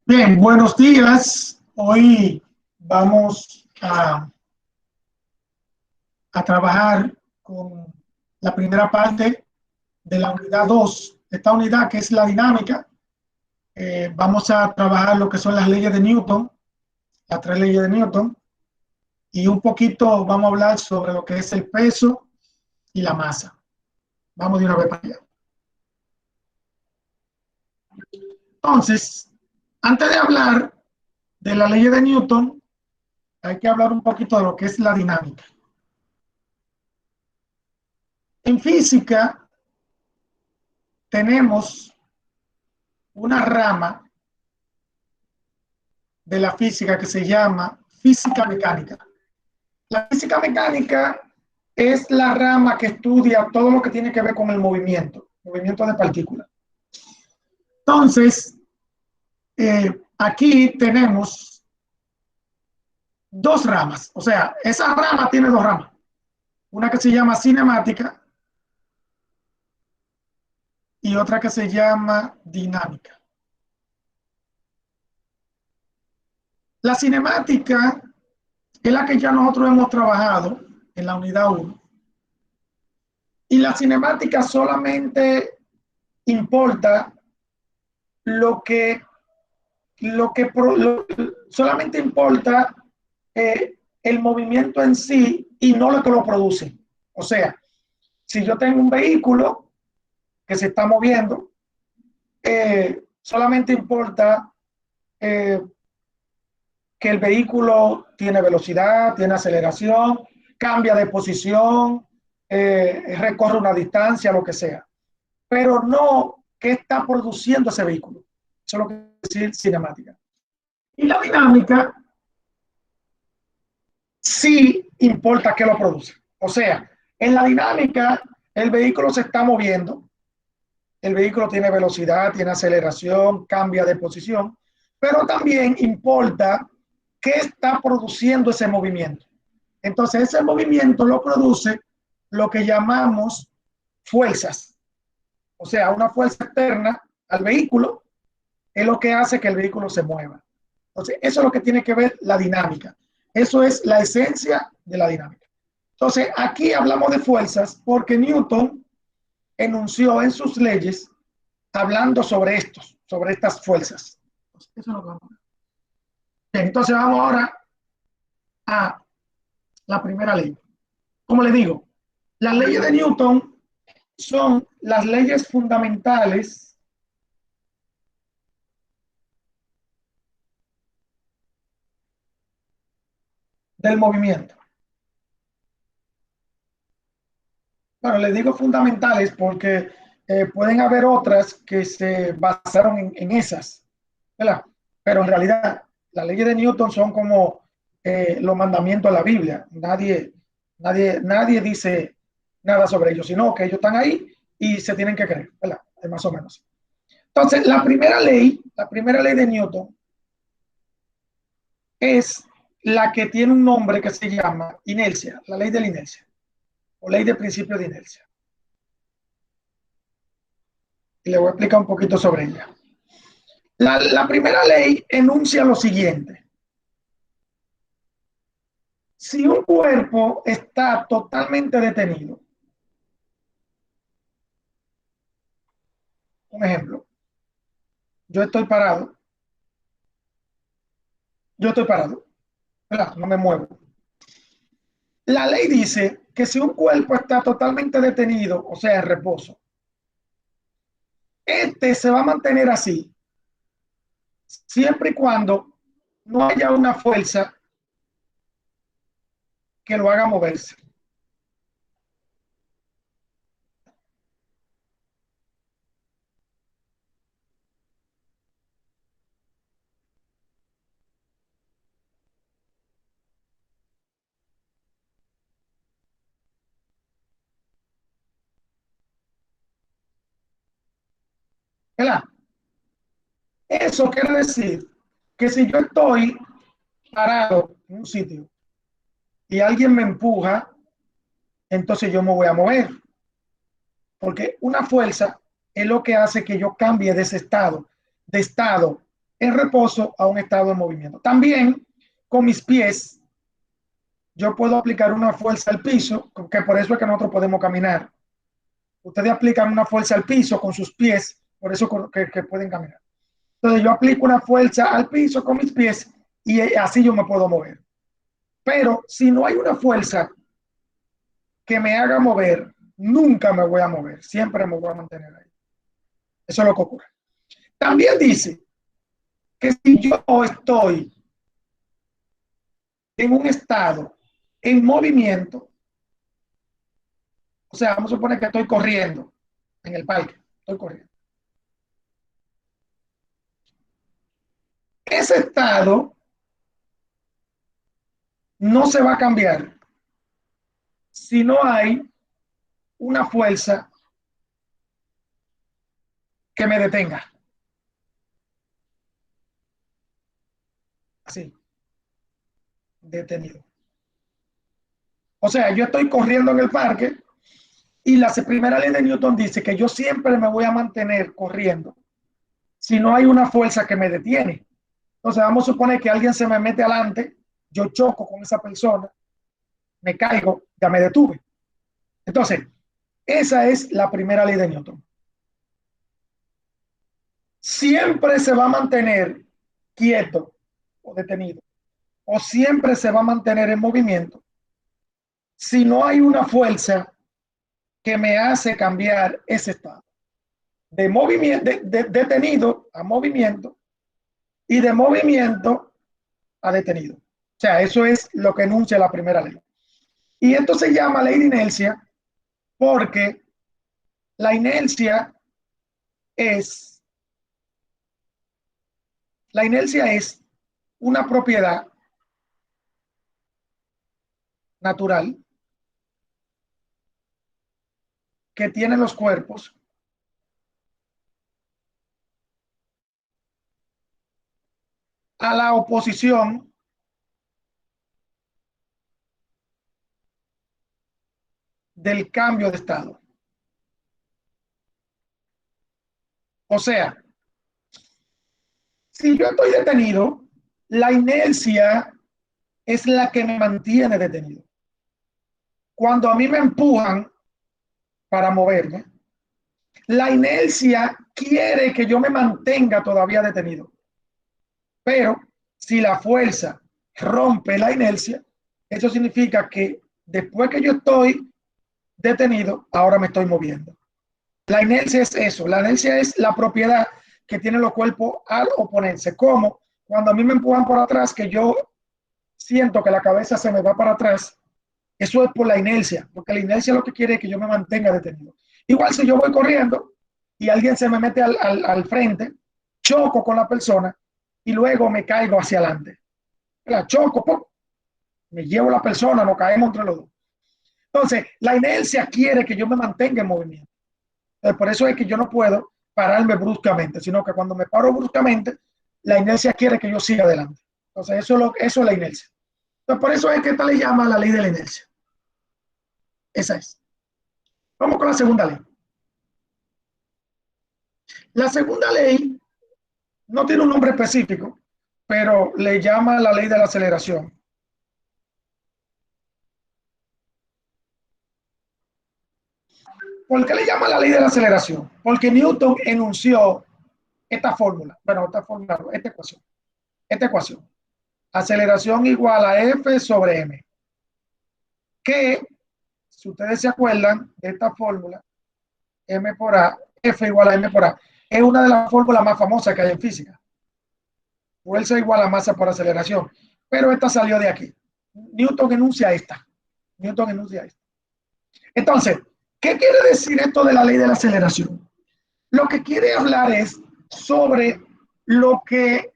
Bien, buenos días. Hoy vamos a trabajar con la primera parte de la unidad 2. Esta unidad que es la dinámica. Vamos a trabajar lo que son las leyes de Newton, las tres leyes de Newton, y un poquito vamos a hablar sobre lo que es el peso y la masa. Vamos de una vez para allá. Entonces, antes de hablar de la ley de Newton, hay que hablar un poquito de lo que es la dinámica. En física tenemos una rama de la física que se llama física mecánica. La física mecánica es la rama que estudia todo lo que tiene que ver con el movimiento de partículas. Entonces, aquí tenemos dos ramas, o sea, esa rama tiene dos ramas, una que se llama cinemática y otra que se llama dinámica. La cinemática es la que ya nosotros hemos trabajado en la unidad 1. Y la cinemática solamente importa solamente importa el movimiento en sí y no lo que lo produce. O sea, si yo tengo un vehículo que se está moviendo, solamente importa que el vehículo tiene velocidad, tiene aceleración, cambia de posición, recorre una distancia, lo que sea, pero no qué está produciendo ese vehículo. Eso es lo que quiere decir cinemática. Y la dinámica sí importa qué lo produce. O sea, en la dinámica el vehículo se está moviendo, el vehículo tiene velocidad, tiene aceleración, cambia de posición, pero también importa qué está produciendo ese movimiento. Entonces, ese movimiento lo produce lo que llamamos fuerzas. O sea, una fuerza externa al vehículo es lo que hace que el vehículo se mueva. Entonces, eso es lo que tiene que ver la dinámica. Eso es la esencia de la dinámica. Entonces, aquí hablamos de fuerzas porque Newton enunció en sus leyes hablando sobre estas fuerzas. Eso es lo que vamos a ver. Bien, entonces vamos ahora a la primera ley. Como le digo, las leyes de Newton son las leyes fundamentales del movimiento. Bueno, les digo fundamentales porque pueden haber otras que se basaron en esas, ¿verdad? Pero en realidad las leyes de Newton son como los mandamientos de la Biblia. Nadie dice nada sobre ellos, sino que ellos están ahí y se tienen que creer, ¿verdad? Más o menos. Entonces, la primera ley de Newton es la que tiene un nombre que se llama inercia, la ley de la inercia, o ley de principio de inercia. Y le voy a explicar un poquito sobre ella. La primera ley enuncia lo siguiente. Si un cuerpo está totalmente detenido, un ejemplo, yo estoy parado, ¿verdad? No me muevo. La ley dice que si un cuerpo está totalmente detenido, o sea, en reposo, este se va a mantener así, siempre y cuando no haya una fuerza que lo haga moverse. ¿Verdad? Eso quiere decir que si yo estoy parado en un sitio y alguien me empuja, entonces yo me voy a mover. Porque una fuerza es lo que hace que yo cambie de ese estado. de estado en reposo a un estado en movimiento. También con mis pies yo puedo aplicar una fuerza al piso, que por eso es que nosotros podemos caminar. Ustedes aplican una fuerza al piso con sus pies, por eso que pueden caminar. Entonces yo aplico una fuerza al piso con mis pies y así yo me puedo mover. Pero si no hay una fuerza que me haga mover, nunca me voy a mover, siempre me voy a mantener ahí. Eso es lo que ocurre. También dice que si yo estoy en un estado en movimiento, o sea, vamos a suponer que estoy corriendo en el parque, estoy corriendo. Ese estado no se va a cambiar si no hay una fuerza que me detenga. Así, detenido. O sea, yo estoy corriendo en el parque y la primera ley de Newton dice que yo siempre me voy a mantener corriendo si no hay una fuerza que me detiene. Entonces, vamos a suponer que alguien se me mete adelante, yo choco con esa persona, me caigo, ya me detuve. Entonces, esa es la primera ley de Newton. Siempre se va a mantener quieto o detenido, o siempre se va a mantener en movimiento si no hay una fuerza que me hace cambiar ese estado de movimiento, detenido a movimiento y de movimiento a detenido. O sea, eso es lo que enuncia la primera ley. Y esto se llama ley de inercia porque la inercia es, la inercia es una propiedad natural que tienen los cuerpos a la oposición del cambio de estado. O sea, si yo estoy detenido, la inercia es la que me mantiene detenido. Cuando a mí me empujan para moverme, la inercia quiere que yo me mantenga todavía detenido. Pero si la fuerza rompe la inercia, eso significa que después que yo estoy detenido, ahora me estoy moviendo. La inercia es eso, la inercia es la propiedad que tienen los cuerpos al oponerse, como cuando a mí me empujan por atrás, que yo siento que la cabeza se me va para atrás, eso es por la inercia, porque la inercia lo que quiere es que yo me mantenga detenido. Igual si yo voy corriendo y alguien se me mete al frente, choco con la persona y luego me caigo hacia adelante. La choco, ¡pum! Me llevo la persona, nos caemos entre los dos. Entonces, la inercia quiere que yo me mantenga en movimiento. Entonces, por eso es que yo no puedo pararme bruscamente, sino que cuando me paro bruscamente, la inercia quiere que yo siga adelante. Entonces, eso es la inercia. Entonces, por eso es que esta le llama la ley de la inercia. Esa es. Vamos con la segunda ley. La segunda ley no tiene un nombre específico, pero le llama la ley de la aceleración. ¿Por qué le llama la ley de la aceleración? Porque Newton enunció esta fórmula, bueno, esta fórmula, esta ecuación, aceleración igual a F sobre M, que, si ustedes se acuerdan de esta fórmula, M por A, F igual a M por A, es una de las fórmulas más famosas que hay en física. Fuerza igual a masa por aceleración, pero esta salió de aquí. Newton enuncia esta. Newton enuncia esta. Entonces, ¿qué quiere decir esto de la ley de la aceleración? Lo que quiere hablar es sobre lo que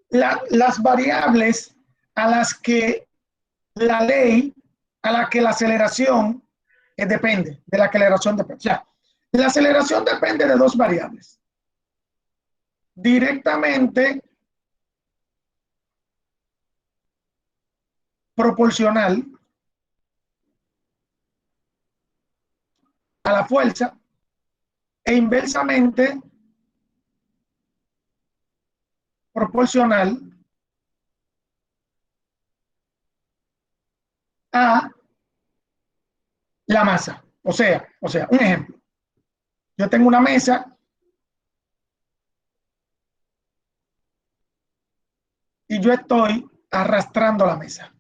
las variables a las que la ley, a la que la aceleración depende, de la aceleración depende. O sea, la aceleración depende de dos variables. Directamente proporcional a la fuerza e inversamente proporcional a la masa. O sea, un ejemplo. Yo tengo una mesa y yo estoy arrastrando la mesa,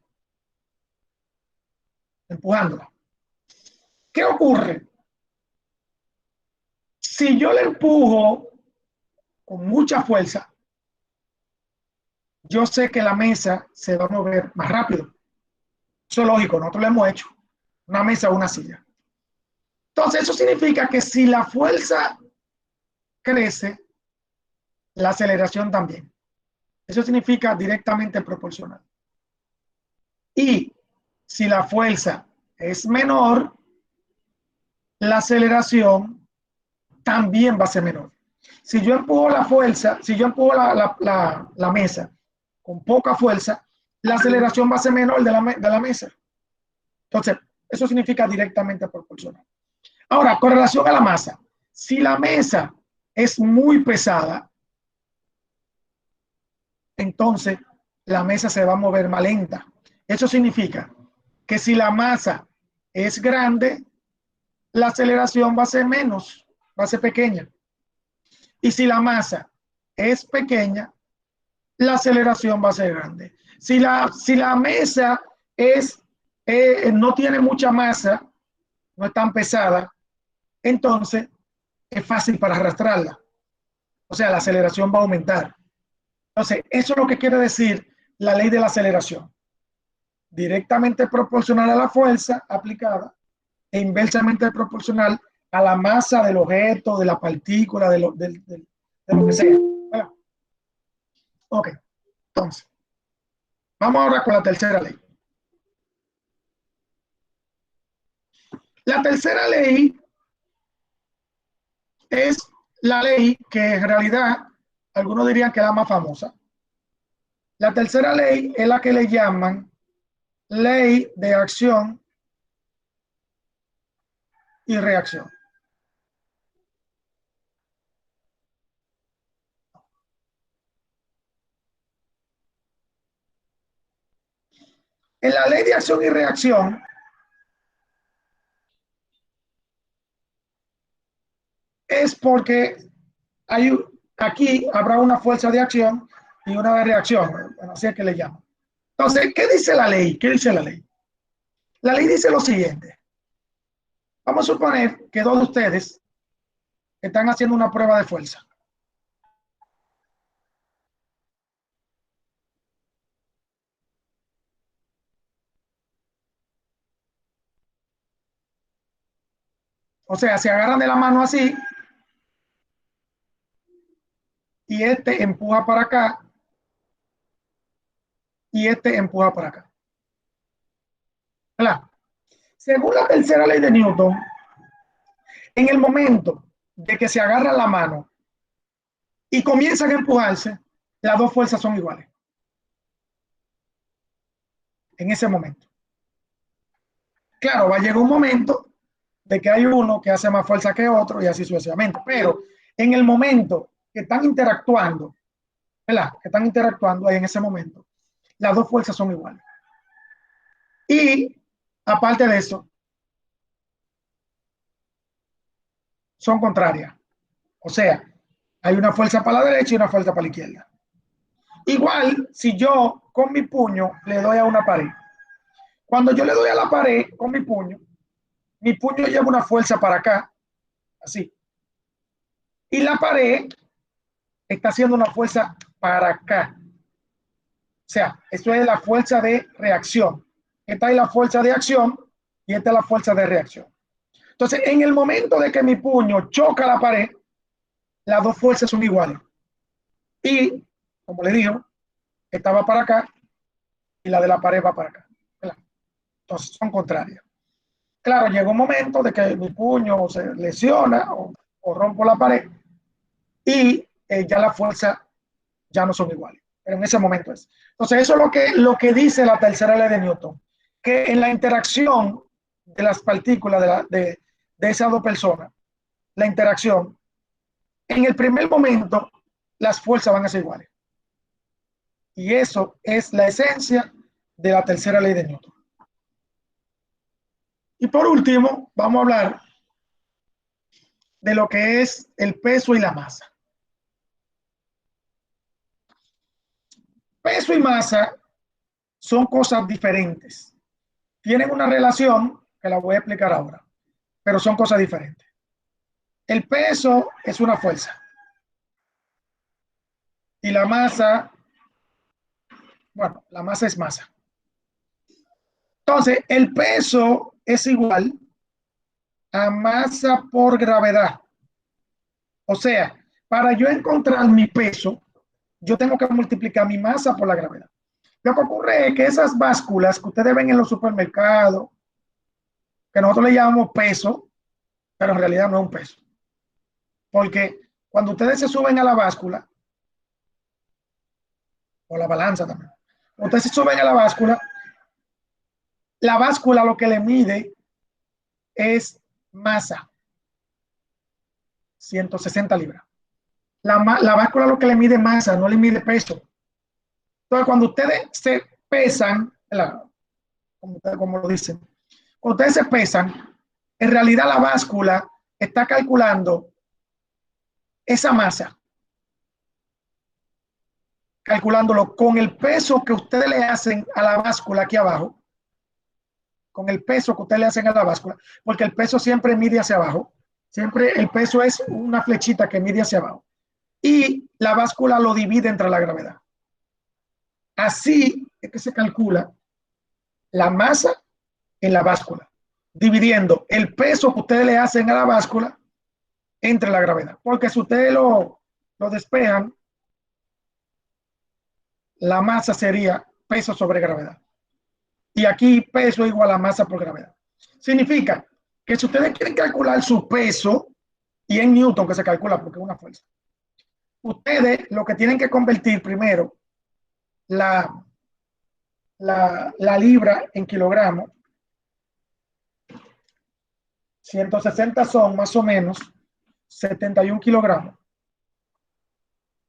empujándola. ¿Qué ocurre? Si yo le empujo con mucha fuerza, yo sé que la mesa se va a mover más rápido. Eso es lógico, nosotros lo hemos hecho. Una mesa o una silla. Entonces, eso significa que si la fuerza crece, la aceleración también. Eso significa directamente proporcional. Y si la fuerza es menor, la aceleración también va a ser menor. Si yo empujo la fuerza, si yo empujo la mesa con poca fuerza, la aceleración va a ser menor de la mesa. Entonces, eso significa directamente proporcional. Ahora, con relación a la masa, si la mesa es muy pesada, entonces la mesa se va a mover más lenta. Eso significa que si la masa es grande, la aceleración va a ser menos, va a ser pequeña. Y si la masa es pequeña, la aceleración va a ser grande. Si la mesa no tiene mucha masa, no es tan pesada, entonces es fácil para arrastrarla. O sea, la aceleración va a aumentar. Entonces, eso es lo que quiere decir la ley de la aceleración. Directamente proporcional a la fuerza aplicada e inversamente proporcional a la masa del objeto, de la partícula, de lo que sea. ¿Verdad? Ok, entonces, vamos ahora con la tercera ley. La tercera ley es la ley que en realidad algunos dirían que es la más famosa. La tercera ley es la que le llaman ley de acción y reacción. En la ley de acción y reacción es porque hay, aquí habrá una fuerza de acción y una de reacción, bueno, así es que le llaman. Entonces, ¿qué dice la ley? ¿Qué dice la ley? La ley dice lo siguiente. Vamos a suponer que dos de ustedes están haciendo una prueba de fuerza. O sea, se agarran de la mano así y este empuja para acá y este empuja para acá. ¿Verdad? Según la tercera ley de Newton, en el momento de que se agarran la mano y comienzan a empujarse, las dos fuerzas son iguales. En ese momento. Claro, va a llegar un momento de que hay uno que hace más fuerza que otro y así sucesivamente. Pero en el momento que están interactuando, ¿verdad? Que están interactuando ahí en ese momento, las dos fuerzas son iguales. Y aparte de eso, son contrarias. O sea, hay una fuerza para la derecha y una fuerza para la izquierda. Igual, si yo con mi puño le doy a una pared, cuando yo le doy a la pared con mi puño lleva una fuerza para acá, así. Y la pared está haciendo una fuerza para acá. O sea, esto es la fuerza de reacción. Esta es la fuerza de acción y esta es la fuerza de reacción. Entonces, en el momento de que mi puño choca la pared, las dos fuerzas son iguales. Y, como le digo, esta va para acá y la de la pared va para acá. Entonces, son contrarias. Claro, llega un momento de que mi puño se lesiona o rompo la pared y ya la fuerza ya no son iguales. Pero en ese momento es. Entonces, eso es lo que dice la tercera ley de Newton, que en la interacción de las partículas de esas dos personas, la interacción, en el primer momento, las fuerzas van a ser iguales. Y eso es la esencia de la tercera ley de Newton. Y por último, vamos a hablar de lo que es el peso y la masa. Peso y masa son cosas diferentes. Tienen una relación que la voy a explicar ahora, pero son cosas diferentes. El peso es una fuerza y la masa, bueno, la masa es masa. Entonces, el peso es igual a masa por gravedad. O sea, para yo encontrar mi peso, yo tengo que multiplicar mi masa por la gravedad. Lo que ocurre es que esas básculas que ustedes ven en los supermercados, que nosotros le llamamos peso, pero en realidad no es un peso. Porque cuando ustedes se suben a la báscula, o la balanza también, ustedes se suben a la báscula lo que le mide es masa, 160 libras. La báscula lo que le mide masa, no le mide peso. Entonces, cuando ustedes se pesan, como lo dicen, cuando ustedes se pesan, en realidad la báscula está calculando esa masa, calculándolo con el peso que ustedes le hacen a la báscula aquí abajo, con el peso que ustedes le hacen a la báscula, porque el peso siempre mide hacia abajo, siempre el peso es una flechita que mide hacia abajo, y la báscula lo divide entre la gravedad. Así es que se calcula la masa en la báscula, dividiendo el peso que ustedes le hacen a la báscula entre la gravedad. Porque si ustedes lo despejan, la masa sería peso sobre gravedad. Y aquí peso igual a masa por gravedad. Significa que si ustedes quieren calcular su peso, y en Newton que se calcula porque es una fuerza, ustedes lo que tienen que convertir primero la libra en kilogramos. 160 son más o menos 71 kilogramos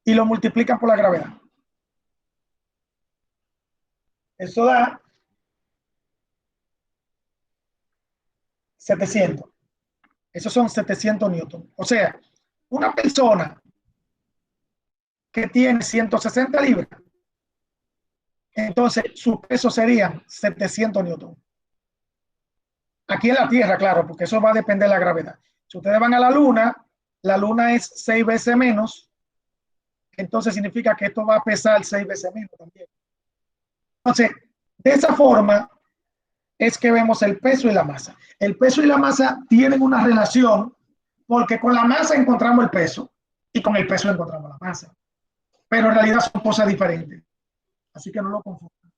y lo multiplican por la gravedad. Eso da 700. Esos son 700 newton. O sea, una persona que tiene 160 libras, entonces su peso sería 700 newton. Aquí en la Tierra, claro, porque eso va a depender de la gravedad. Si ustedes van a la luna es 6 veces menos, entonces significa que esto va a pesar 6 veces menos también. Entonces, de esa forma es que vemos el peso y la masa. El peso y la masa tienen una relación porque con la masa encontramos el peso y con el peso encontramos la masa. Pero en realidad son cosas diferentes. Así que no lo confundan.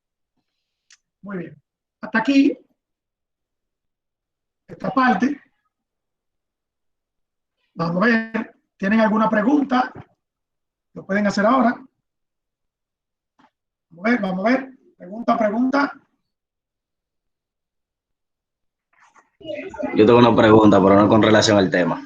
Muy bien. Hasta aquí esta parte. Vamos a ver. ¿Tienen alguna pregunta? Lo pueden hacer ahora. Vamos a ver. Pregunta. Yo tengo una pregunta, pero no con relación al tema.